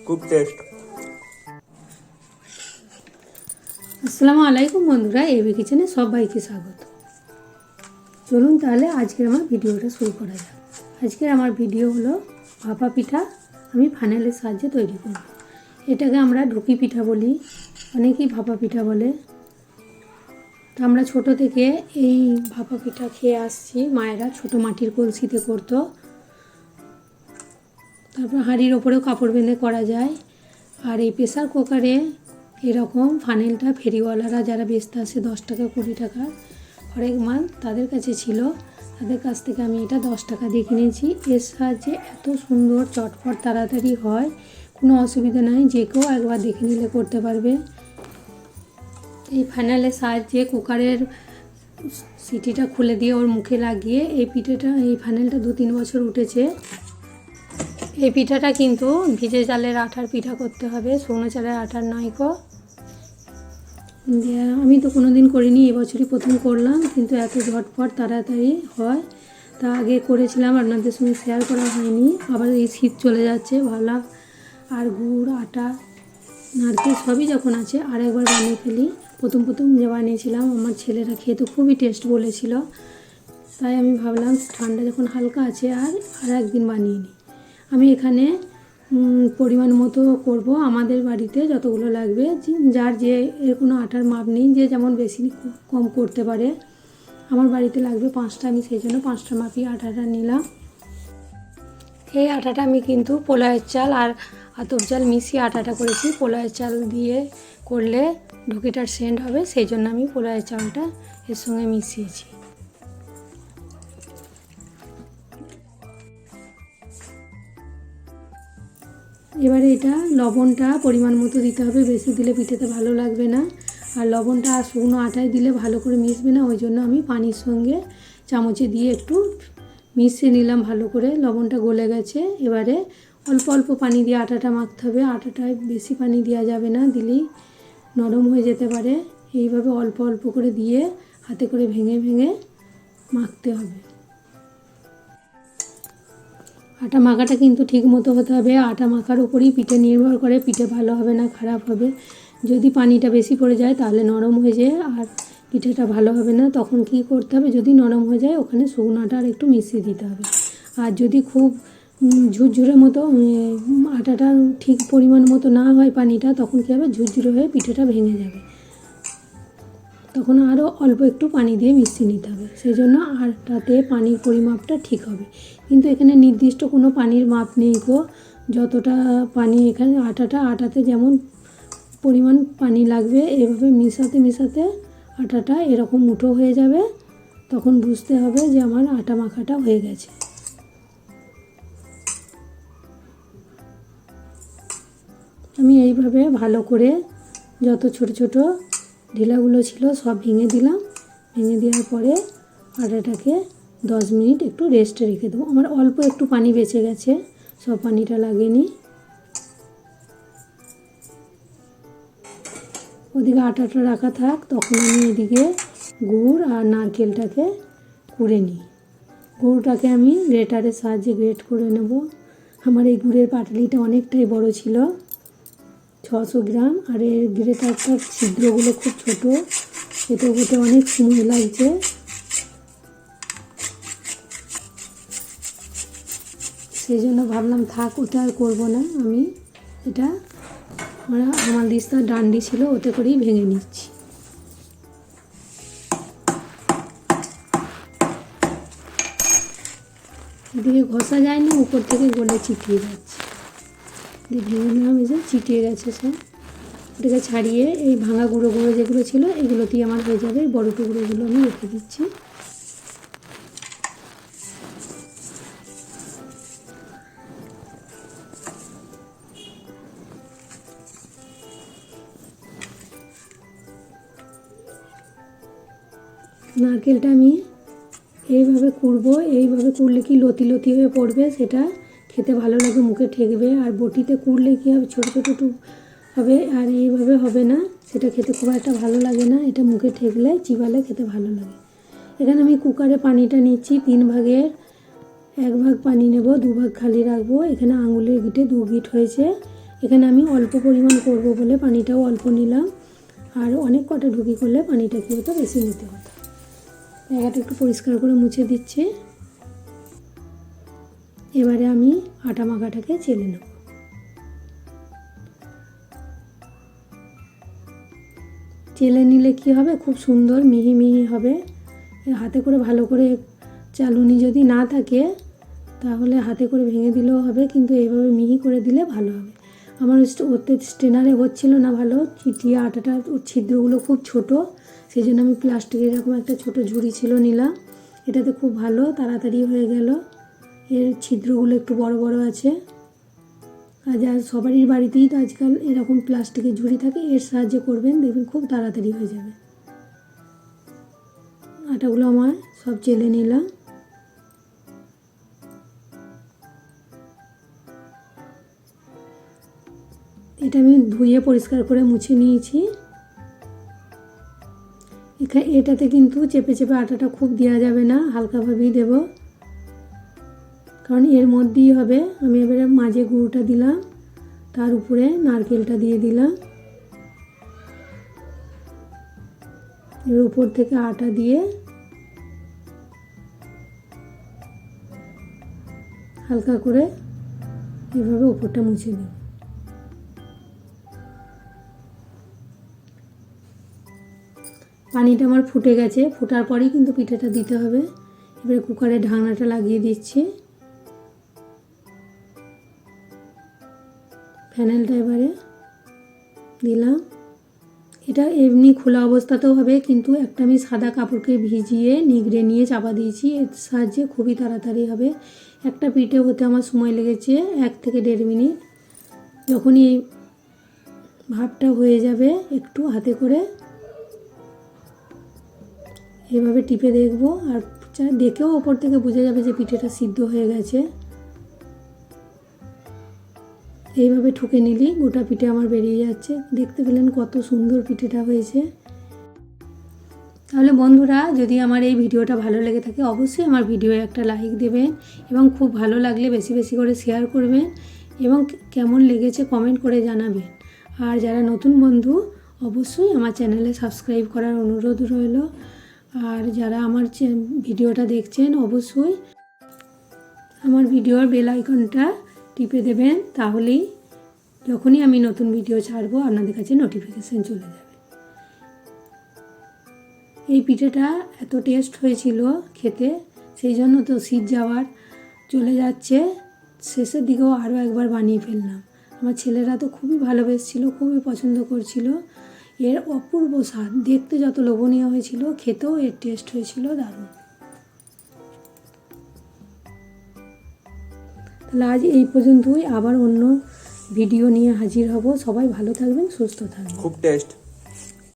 খুব টেস্ট। আসসালামু আলাইকুম বন্ধুরা, এবি কিচেনে সবাইকে স্বাগত। চলুন তাহলে আজকের আমার ভিডিওটা শুরু করা যাক। আজকের আমার ভিডিও হলো ভাপা পিঠা আমি ফানেলের সাহায্যে তৈরি করব। এটাকে আমরা ঢুকি পিঠা বলি, অনেকেই ভাপা পিঠা বলে। তো আমরা ছোট থেকে এই ভাপা পিঠা খেয়ে আসছি। মায়েরা ছোট মাটির কলসিতে করতো, তারপর হাঁড়ির ওপরেও কাপড় বেঁধে করা যায়। আর এই প্রেসার কুকারে এরকম ফানেলটা ফেরিওয়ালারা যারা বেচতে আসে 10 টাকা 20 টাকা হরেক মাল তাদের কাছে ছিল, তাদের কাছ থেকে আমি এটা 10 টাকা দিয়ে কিনেছি। এর সাহায্যে এত সুন্দর চটপট তাড়াতাড়ি হয়, কোনো অসুবিধা নাই, যে কেউ একবার দেখে নিলে করতে পারবে। এই ফানেলের সাহায্যে কুকারের সিটিটা খুলে দিয়ে ওর মুখে লাগিয়ে এই পিঠাটা, এই ফানেলটা 2-3 বছর উঠেছে। এই পিঠাটা কিন্তু ভিজে চালের আটার পিঠা করতে হবে, শুকনো চালের আটার নয় গো। আমি তো কোনো দিন করিনি, এবছরই প্রথম করলাম, কিন্তু এত ঝটপট তাড়াতাড়ি হয়। তা আগে করেছিলাম, আপনাদের সঙ্গে শেয়ার করা হয়নি। আবার এই শীত চলে যাচ্ছে, ভাবলাম আর গুড় আটা নারকেল সবই যখন আছে আর একবার বানিয়ে ফেলি। প্রথম যে বানিয়েছিলাম আমার ছেলেরা খেয়ে তো খুবই টেস্ট বলেছিল, তাই আমি ভাবলাম ঠান্ডা যখন হালকা আছে আর একদিন বানিয়ে নিই। আমি এখানে পরিমাণ মতো করব, আমাদের বাড়িতে যতগুলো লাগবে, যার যে এর কোনো আটার মাপ নেই, যে যেমন বেশি কম করতে পারে। আমার বাড়িতে লাগবে 5টা, আমি সেই জন্য 5টা মাপি আটাটা নিলাম। এই আটাটা আমি কিন্তু পোলাওয়ের চাল আর আতপ চাল মিশিয়ে আটাটা করেছি। পোলাওয়ের চাল দিয়ে করলে ঢুকিটার সেন্ট হবে, সেই জন্য আমি পোলাওয়ের চালটা এর সঙ্গে মিশিয়েছি। এবারে এটা লবণটা পরিমাণ মতো দিতে হবে, বেশি দিলে পিঠেতে ভালো লাগবে না। আর লবণটা আর শুকনো আটায় দিলে ভালো করে মিশবে না, ওই জন্য আমি পানির সঙ্গে চামচে দিয়ে একটু মিশিয়ে নিলাম ভালো করে। লবণটা গলে গেছে, এবারে অল্প অল্প পানি দিয়ে আটাটা মাখতে হবে। আটাটায় বেশি পানি দেওয়া যাবে না, দিলেই নরম হয়ে যেতে পারে। এইভাবে অল্প অল্প করে দিয়ে হাতে করে ভেঙে ভেঙে মাখতে হবে। আটা মাখাটা কিন্তু ঠিক মতো হতে হবে, আটা মাখার উপরেই পিঠে নির্ভর করে, পিঠে ভালো হবে না খারাপ হবে। যদি পানিটা বেশি পড়ে যায় তাহলে নরম হয়ে যায় আর পিঠেটা ভালো হবে না। তখন কি করতে হবে, যদি নরম হয়ে যায় ওখানে শুকনো আটা আর একটু মিশিয়ে দিতে হবে। আর যদি খুব ঝুরঝুরে মতো আটাটা ঠিক পরিমাণ মতো না হয় পানিটা, তখন কী হবে, ঝুরঝুরে হয়ে পিঠেটা ভেঙে যাবে। তখন আরও অল্প একটু পানি দিয়ে মিশিয়ে নিতে হবে, সেই জন্য আটাতে পানির পরিমাপটা ঠিক হবে। কিন্তু এখানে নির্দিষ্ট কোনো পানির মাপ নেই গো, যতটা পানি এখানে আটাতে যেমন পরিমাণ পানি লাগবে, এভাবে মেশাতে মেশাতে আটাটা এরকম মুঠো হয়ে যাবে। তখন বুঝতে হবে যে আমার আটা মাখাটা হয়ে গেছে। আমি এইভাবে ভালো করে যত ছোট ছোট ঢিলাগুলো ছিল সব ভেঙে দিলাম। ভেঙে দেওয়ার পরে আটাটাকে 10 মিনিট একটু রেস্টে রেখে দেবো। আমার অল্প একটু পানি বেঁচে গেছে, সব পানিটা লাগেনি। ওদিকে আটাটা রাখা থাক, তখন আমি এদিকে গুড় আর নারকেলটাকে কুড়ে নিই। গুড়টাকে আমি গ্রেটারের সাহায্যে গ্রেট করে নেব। আমার এই গুড়ের পাটালিটা অনেকটাই বড় ছিল, 600 গ্রাম, আর এর গ্রেটারটার ছিদ্রগুলো খুব ছোট, এতে হতে অনেক সময় লাগছে। সেই জন্য ভাবলাম থাক, ওটা আর করবো না। আমি এটা আমার দিস্তার ডান্ডি ছিল, ওতে করেই ভেঙে নিচ্ছি। এদিকে ঘষা যায়নি, উপর থেকে গলে চিটিয়ে যাচ্ছে। ভেঙে নিলাম, এই যে চিটিয়ে গেছে সব। এটাকে ছাড়িয়ে এই ভাঙা গুঁড়ো গুঁড়ো যেগুলো ছিল এগুলোতেই আমার হয়ে যাবে। বড় টুকরোগুলো আমি রেখে দিচ্ছি। নারকেলটা আমি এইভাবে কুড়বো, এইভাবে কুড়লে কি লতি লতি হয়ে পড়বে, সেটা খেতে ভালো লাগে, মুখে ঠেকবে। আর বটিতে কুড়লে কী হবে, ছোটো ছোটো হবে, আর এইভাবে হবে না, সেটা খেতে খুব একটা ভালো লাগে না। এটা মুখে ঠেকলে চিবালে খেতে ভালো লাগে। এখানে আমি কুকারে পানিটা নিচ্ছি, 3 ভাগের 1 ভাগ পানি নেব, 2 ভাগ খালি রাখবো। এখানে আঙুলের গিটে 2 গিট হয়েছে, এখানে আমি অল্প পরিমাণ করব বলে পানিটাও অল্প নিলাম, আর অনেক কটা ঢুকি করলে পানিটা কী হতো, বেশি নিতে হতো। জায়গাটা একটু পরিষ্কার করে মুছে দিচ্ছি। এবারে আমি আটা মাখাটাকে চেলে নেব। চেলে নিলে কি হবে, খুব সুন্দর মিহি মিহি হবে। হাতে করে ভালো করে চালুনি যদি না থাকে তাহলে হাতে করে ভেঙে দিলেও হবে, কিন্তু এইভাবে মিহি করে দিলে ভালো হবে। আমার ওতে স্ট্রেনারে হচ্ছিল না ভালো, চিটিয়ে আটাটা ওর ছিদ্রগুলো খুব ছোট, সেই জন্য আমি প্লাস্টিকের এরকম একটা ছোট ঝুড়ি ছিল নিলাম। এটাতে খুব ভালো তাড়াতাড়ি হয়ে গেল। এর ছিদ্রগুলো একটু বড় বড় আছে, আর যার সবারই বাড়িতেই তো আজকাল এরকম প্লাস্টিকের ঝুড়ি থাকে, এর সাহায্যে করবেন, দেখবেন খুব তাড়াতাড়ি হয়ে যাবে। আটাগুলো আমার সব চেলে নিলাম। এটা আমি ধুয়ে পরিষ্কার করে মুছে নিয়েছি। এটাতে কিন্তু চেপে চেপে আটাটা খুব দেওয়া যাবে না, হালকাভাবেই দেব, কারণ এর মধ্যেই হবে। আমি এবারে মাঝে গুঁড়োটা দিলাম, তার উপরে নারকেলটা দিয়ে দিলাম, এর উপর থেকে আটা দিয়ে হালকা করে এভাবে উপরটা মুছে দিই। পানিটা আমার ফুটে গেছে, ফোটার পরেই কিন্তু পিঠেটা দিতে হবে। এবারে কুকারের ঢাকনাটা লাগিয়ে দিচ্ছি। ফ্যানেলটা এবারে দিলাম। এটা এমনি খোলা অবস্থাতেও হবে, কিন্তু একটা আমি সাদা কাপড়কে ভিজিয়ে নিগড়ে নিয়ে চাপা দিয়েছি, এর সাহায্যে খুবই তাড়াতাড়ি হবে। একটা পিঠে হতে আমার সময় লেগেছে 1 থেকে 1.5 মিনিট। যখনই এই ভাবটা হয়ে যাবে, একটু হাতে করে এভাবে টিপে দেখবো, আর দেখেও ওপর থেকে বোঝা যাবে যে পিঠেটা সিদ্ধ হয়ে গেছে। এইভাবে ঠুকে নিলেই গোটা পিঠে আমার বেরিয়ে যাচ্ছে। দেখতে পেলেন কত সুন্দর পিঠেটা হয়েছে। তাহলে বন্ধুরা, যদি আমার এই ভিডিওটা ভালো লেগে থাকে অবশ্যই আমার ভিডিওয়ে একটা লাইক দেবেন, এবং খুব ভালো লাগলে বেশি বেশি করে শেয়ার করবেন, এবং কেমন লেগেছে কমেন্ট করে জানাবেন। আর যারা নতুন বন্ধু অবশ্যই আমার চ্যানেলে সাবস্ক্রাইব করার অনুরোধ রইল। আর যারা আমার ভিডিওটা দেখছেন অবশ্যই আমার ভিডিওর বেল আইকনটা টিপে দেবেন, তাহলেই যখনই আমি নতুন ভিডিও ছাড়বো আপনাদের কাছে নোটিফিকেশান চলে যাবে। এই পিঠেটা এত টেস্ট হয়েছিল খেতে, সেই জন্য তো শীত যাওয়ার চলে যাচ্ছে, শেষের দিকেও আরও একবার বানিয়ে ফেললাম। আমার ছেলেরা তো খুবই ভালোবেসেছিল, খুবই পছন্দ করছিল। এর অপূর্ব স্বাদ, দেখতে যত লোভনীয় হয়েছিল, খেতেও এর টেস্ট হয়েছিল দারুণ। তাহলে আজ এই পর্যন্তই, আবার অন্য ভিডিও নিয়ে হাজির হব। সবাই ভালো থাকবেন, সুস্থ থাকবেন। খুব টেস্ট।